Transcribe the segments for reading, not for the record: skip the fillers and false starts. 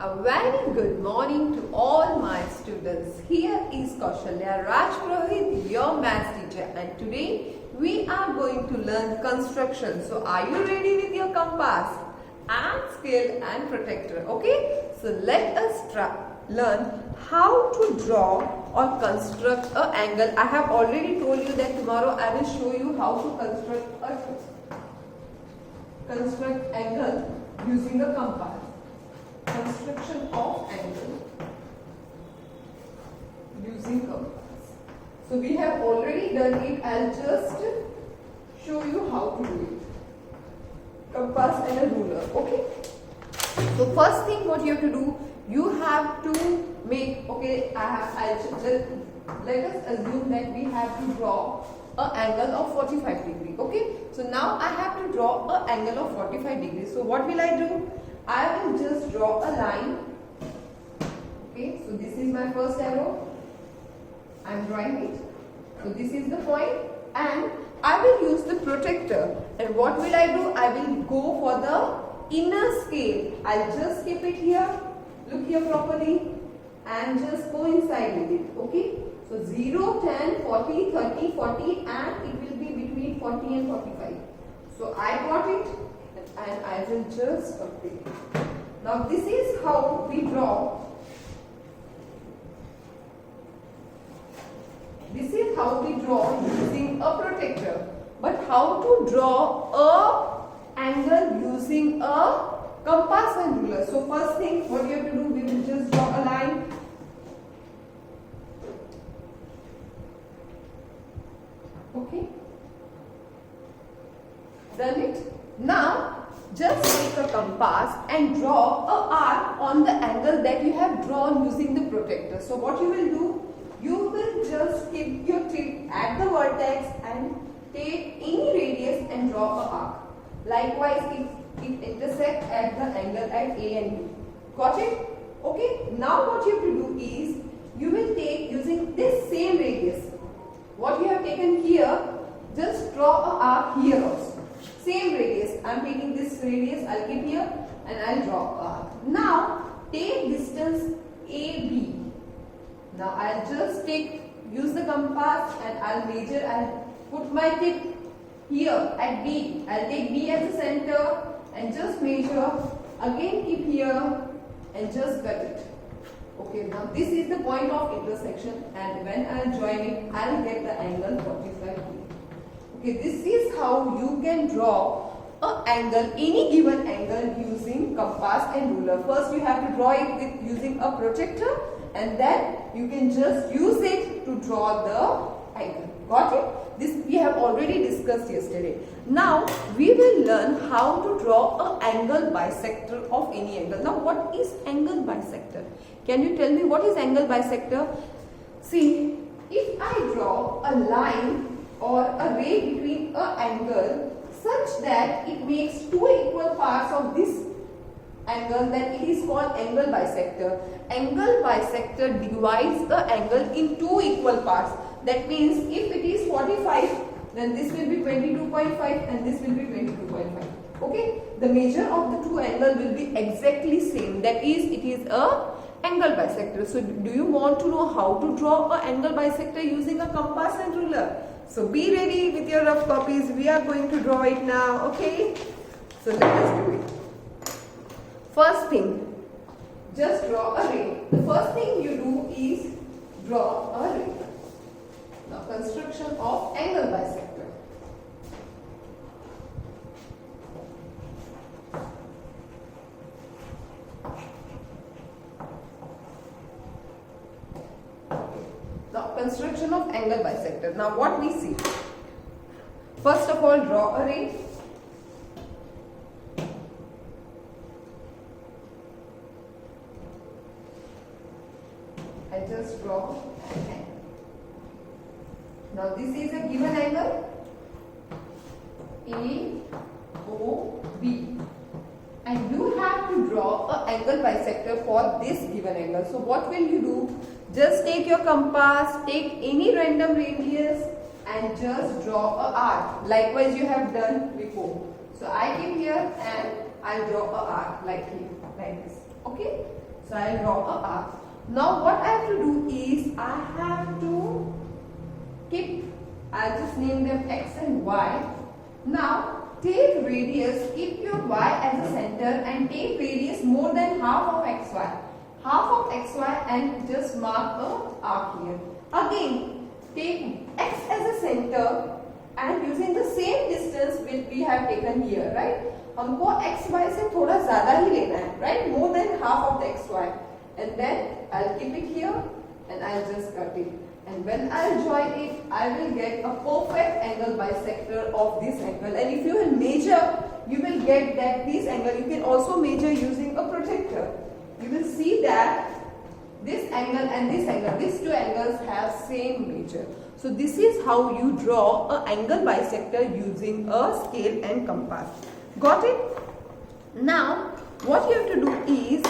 A very good morning to all my students. Here is Kaushalya Rajpurohit, your maths teacher, and today we are going to learn construction. So are you ready with your compass and scale and protractor? Okay, so let us learn how to draw or construct an angle. I have already told you that tomorrow I will show you how to construct angle using a compass. Construction of angle using compass. So we have already done it. I'll just show you how to do it. Compass and a ruler. Okay. So first thing, what you have to do, you have to make. Okay, let us assume that we have to draw an angle of 45 degree. Okay. So now I have to draw an angle of 45 degrees. So what will I do? I will just draw a line. Okay, so this is my first arrow. I am drawing it. So this is the point, and I will use the protractor. And what will I do? I will go for the inner scale. I'll just keep it here. Look here properly, and just go inside with it. Okay. So 0, 10, 40, 30, 40, and it will be between 40 and 45. So I got it. And I will just update. Now this is how we draw. This is how we draw using a protractor. But how to draw a angle using a compass and ruler? So first thing, what you have to do, we will just draw a line. Okay. Done it. Now just take a compass and draw a arc on the angle that you have drawn using the protractor. So what you will do, you will just keep your tip at the vertex and take any radius and draw a arc. Likewise, if it intersects at the angle at A and B. Got it? Okay. Now what you have to do is, you will take using this same radius. What you have taken here, just draw a arc here also. Same radius. I am taking this radius, I'll keep here and I'll draw a arc. Now take distance AB. Now I'll just use the compass and I'll measure. I'll put my tip here at B. I'll take B as the center and just measure. Again keep here and just cut it. Okay, now this is the point of intersection, and when I'll join it, I'll get the angle 45 degrees. Okay, this is how you can draw an angle, any given angle using compass and ruler. First you have to draw it with using a protractor, and then you can just use it to draw the angle. Got it? This we have already discussed yesterday. Now we will learn how to draw an angle bisector of any angle. Now what is angle bisector? Can you tell me what is angle bisector? See, if I draw a line or a ray between an angle such that it makes two equal parts of this angle, then it is called angle bisector. Angle bisector divides the angle in two equal parts. That means if it is 45, then this will be 22.5 and this will be 22.5. Okay, the measure of the two angles will be exactly same. That is, it is a angle bisector. So do you want to know how to draw an angle bisector using a compass and ruler? So be ready with your rough copies. We are going to draw it now. Okay, so let us do it. First thing, just draw a ray. The first thing you do is draw a ray. Now construction of angle bisector. Now construction of angle bisector. Now what we see? First of all, draw a ray. I just draw an angle. Now this is a given angle AOB, and you have to draw an angle bisector for this given angle. So what will you do? Just take your compass, take any random radius and just draw an arc. Likewise you have done before. So I keep here and I'll draw a arc like here, like this. Okay. So I'll draw a arc. Now what I have to do is I have to keep, I'll just name them x and y. Now take radius, keep your y as a center and take radius more than half of xy. Half of xy and just mark a arc here. Again, take x as a center and using the same distance which we have taken here, right? हमको xy से थोड़ा ज़्यादा ही लेना है, right? More than half of the xy. And then I'll keep it here and I'll just cut it. And when I'll join it, I will get a perfect angle bisector of this angle. And if you will measure, you will get that this angle, you can also measure using a protractor. You will see that this angle and this angle, these two angles have same measure. So this is how you draw an angle bisector using a scale and compass. Got it? Now, what you have to do is,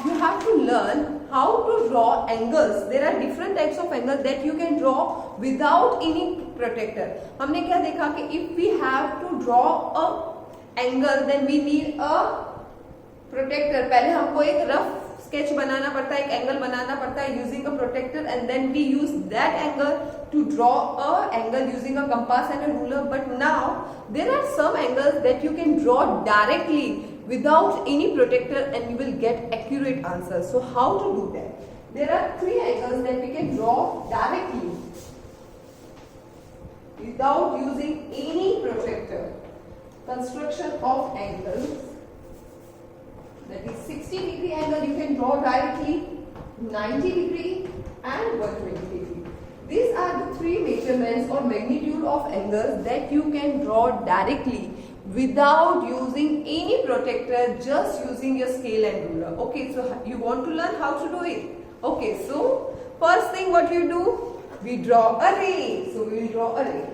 you have to learn how to draw angles. There are different types of angles that you can draw without any protractor. हमने क्या देखा कि if we have to draw a angle, then we need a protractor. पहले हमको एक rough sketch बनाना पड़ता है, एक एंगल बनाना पड़ता है using a protractor, and then we use that angle to draw a angle using a compass and a ruler. But now there are some angles that you can draw directly without any protractor and you will get accurate answers. So how to do that? There are three angles that we can draw directly without using any protractor. Construction of angles. That is 60-degree angle you can draw directly, 90-degree and 120-degree. These are the three measurements or magnitude of angles that you can draw directly without using any protractor, just using your scale and ruler. Okay, so you want to learn how to do it. Okay, so first thing what you do, we draw a ray. So we will draw a ray.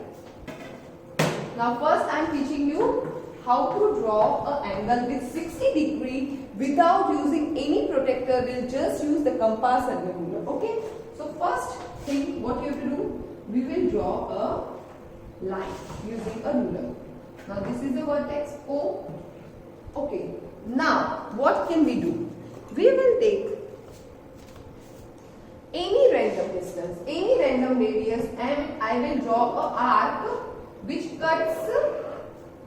Now first I am teaching you how to draw an angle with 60-degree without using any protractor. We'll just use the compass and the ruler. Okay. So first thing what you have to do, we will draw a line using a ruler. Now this is the vertex O. Okay. Now what can we do? We will take any random distance, any random radius, and I will draw a arc which cuts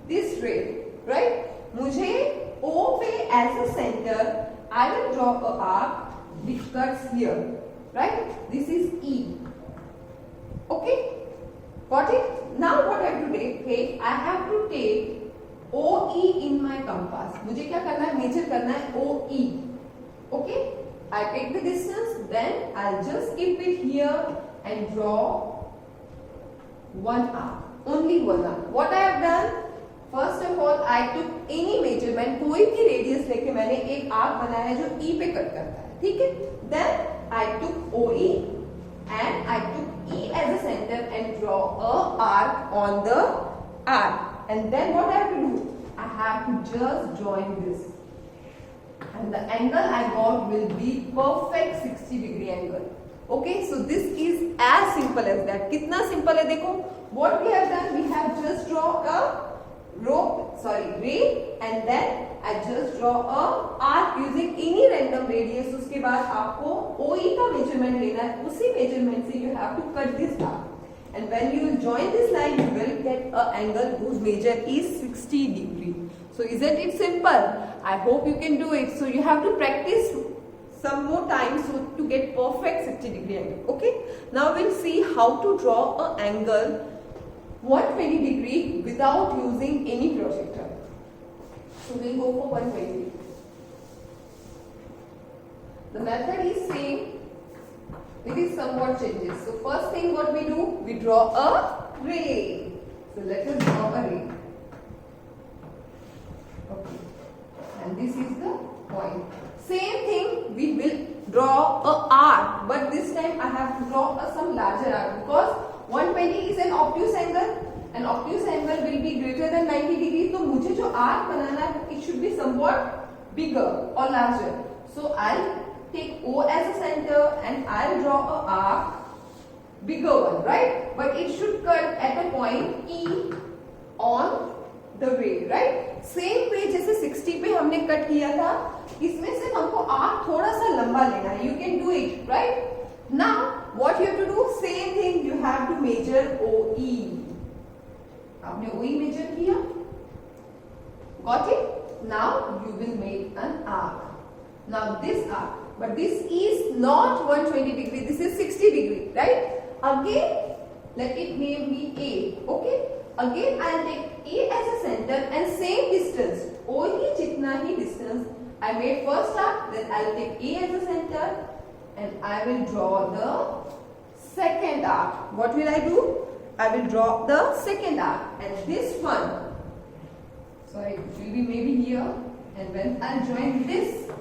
this ray, right? मुझे O पे as a center, I will draw a arc which cuts here, right? This is E. Okay, got it? Now what I have to take? I have to take OE in my compass. मुझे क्या करना है? Measure करना है OE. Okay, I take the distance, then I'll just keep it here and draw one arc. Only one arc. What I have done? First of all, I took any measurement, कोई भी radius लेके मैंने एक arc बनाया जो E पे cut करता है, ठीक है? Then I took OE and I took E as a center and draw a arc on the arc. And then what I have to do? I have to just join this. And the angle I got will be perfect 60-degree angle. Okay, so this is as simple as that. कितना simple है देखो. What we have done, we have just draw a ray, and then I just draw a arc using any random radius. उसके बाद आपको OE का measurement लेना है. उसी measurement से you have to cut this arc. And when you join this line, you will get an angle whose measure is 60-degree. So isn't it simple? I hope you can do it. So you have to practice some more time so to get perfect 60-degree angle. Okay. Now we'll see how to draw an angle 120-degree without using any protractor. So we'll go for 120. The method is same. It is somewhat changes. So first thing what we do, we draw a ray. So let us draw a ray. Okay. And this is the point. Same thing, we will draw a arc, but this time I have to draw some larger arc because 120 is an obtuse angle. An obtuse angle will be greater than 90 degrees. So मुझे जो arc बनाना है, it should be somewhat bigger or larger. So I'll take O as a center and I'll draw a arc, bigger one, right? But it should cut at a point E on the ray, right? Same way जैसे 60 पे हमने cut किया था, इसमें से हमको arc थोड़ा लंबा लेना है. You can do it, right? Now what you have to do? Same thing. You have to measure OE. आपने OE measure किया? Got it? Now you will make an arc. Now this arc, but this is not 120 degree. This is 60 degree, right? Again, let it name be A. Okay? Again, I'll take A as a center and same distance. OE जितना ही distance I made first arc, then I'll take A as a center and I will draw the second arc. What will I do? I will draw the second arc and this one. Sorry, it will be maybe here, and when I'll join this,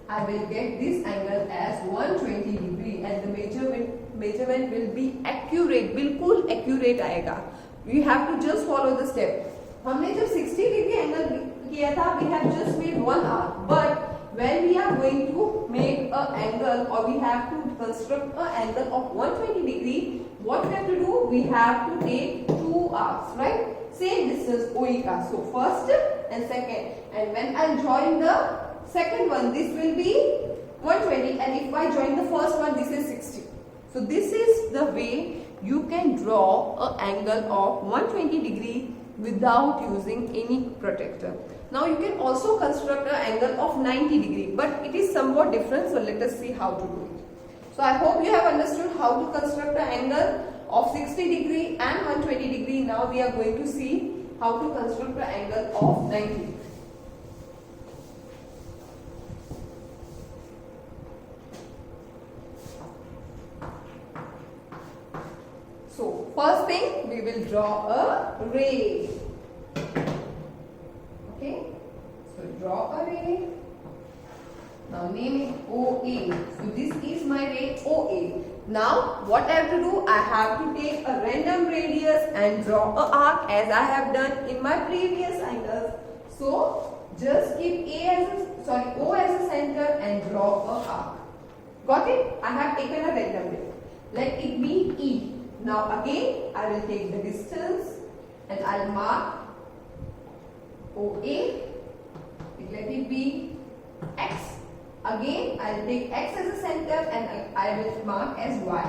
I will get this angle as 120 degree and the measurement will be accurate, बिल्कुल accurate आएगा. We have to just follow the step. हमने जब 60 degree angle किया था, we have just made one arc, but when we are going to make a angle or we have to construct a angle of 120 degree, what we have to do? We have to take two arcs, right? Same distance OE ka. So first and second, and when I join the second one, this will be 120, and if I join the first one, this is 60. So this is the way you can draw an angle of 120 degree without using any protector. Now you can also construct an angle of 90 degree, but it is somewhat different. So let us see how to do it. So I hope you have understood how to construct an angle of 60 degree and 120 degree. Now we are going to see how to construct an angle of 90 degree. So first thing, we will draw a ray. Okay, so draw a ray. Now name it OA. So this is my ray OA. Now what I have to do? I have to take a random radius and draw a arc as I have done in my previous angles. So just keep O as a center and draw a arc. Got it? I have taken a random ray. Let it be E. Now again I will take the distance and I'll mark OA. Let it be X. Again I'll take X as a center and I will mark as Y.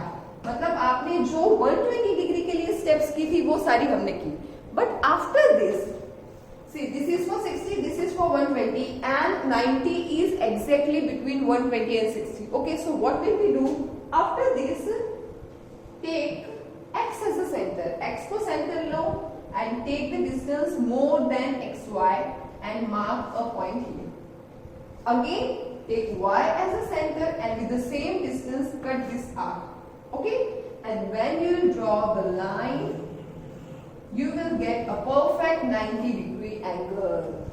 मतलब आपने जो 120 degree के लिए steps की थी वो सारी हमने की. But after this, see, this is for 60, this is for 120, and 90 is exactly between 120 and 60. Okay, so what will we do? After this, take X as a center. X को center low and take the distance more than XY and mark a point here. Again, take Y as a center and with the same distance cut this arc. Okay, and when you will draw the line, you will get a perfect 90 degree angle.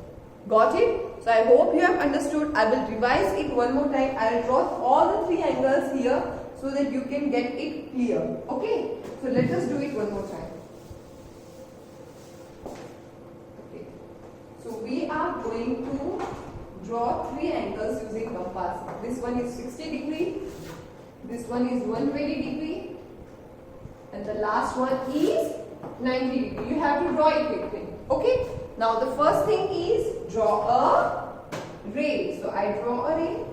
Got it? So I hope you have understood. I will revise it one more time. I will draw all the three angles here so that you can get it clear. Okay, so let us do it one more time. Okay, so we are going to draw three angles using compass. This one is 60 degree, this one is 120 degree, and the last one is 90 degree. You have to draw it quickly. Okay, now the first thing is draw a ray. So I draw a ray.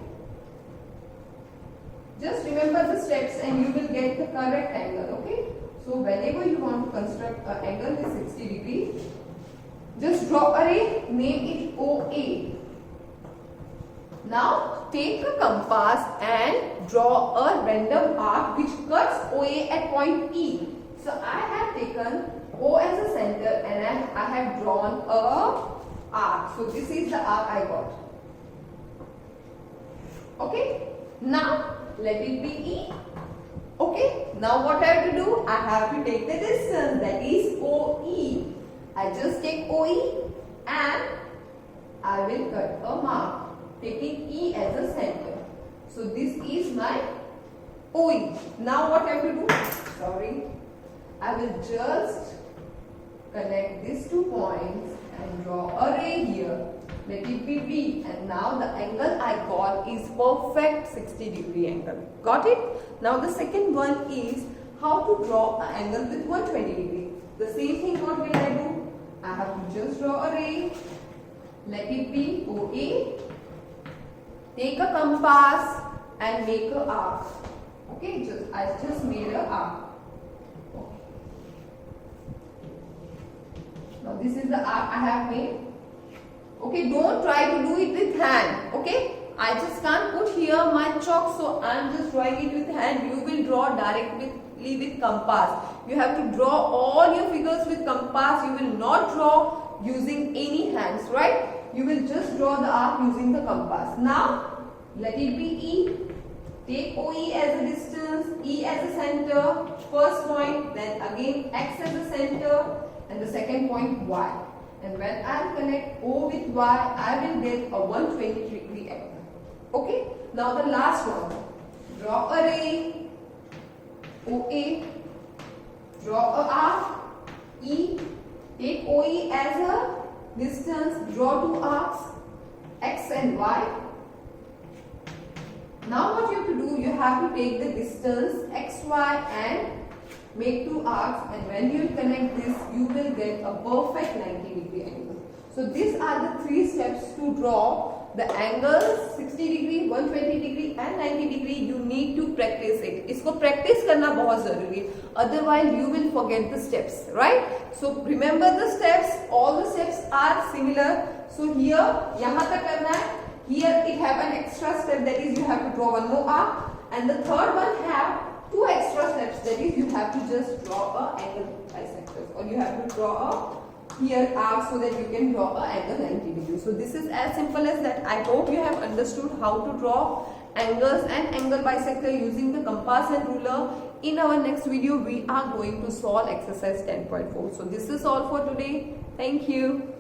Just remember the steps and you will get the correct angle. Okay, so whenever you want to construct an angle with 60 degree, just draw a ray, name it OA. Now take a compass and draw a random arc which cuts OA at point E. So I have taken O as a center and I have drawn a arc. So this is the arc I got. Okay, now let it be E. Okay, now what I have to do? I have to take the distance, that is OE. I just take OE and I will cut a mark, taking E as a center. So this is my OE. Now what I have to do? Sorry. I will just connect these 2 points and draw a ray here. Let it be B, and now the angle I got is perfect 60 degree angle. Got it? Now the second one is how to draw an angle with 120 degree. The same thing, what will I do? I have to just draw a ray. Let it be OA. Take a compass and make a arc. Okay, I just made a arc. Okay. Now this is the arc I have made. Okay, don't try to do it with hand. Okay, I just can't put here my chalk, so I am just drawing it with hand. You will draw directly with compass. You have to draw all your figures with compass. You will not draw using any hands, right? You will just draw the arc using the compass. Now, let it be E. Take OE as a distance, E as a center, first point, then again X as a center, and the second point Y. And when I connect O with Y, I will get a 120-degree angle. Okay? Now the last one. Draw a ray, OA, draw a arc, E, take OE as a distance, draw two arcs, X and Y. Now what you have to do, you have to take the distance XY and make two arcs, and when you connect this, you will get a perfect 90-degree angle. So these are the three steps to draw the angles 60 degree, 120 degree and 90 degree. You need to practice it. इसको practice करना बहुत जरूरी है. Otherwise you will forget the steps, right? So remember the steps. All the steps are similar. So here यहाँ तक करना है. Here it have an extra step, that is you have to draw one more arc, and the third one have two extra steps, that is you have to just draw a angle bisectors, or you have to draw a here arc so that you can draw a angle 90 degree. So this is as simple as that. I hope you have understood how to draw angles and angle bisector using the compass and ruler. In our next video we are going to solve exercise 10.4. So this is all for today. Thank you.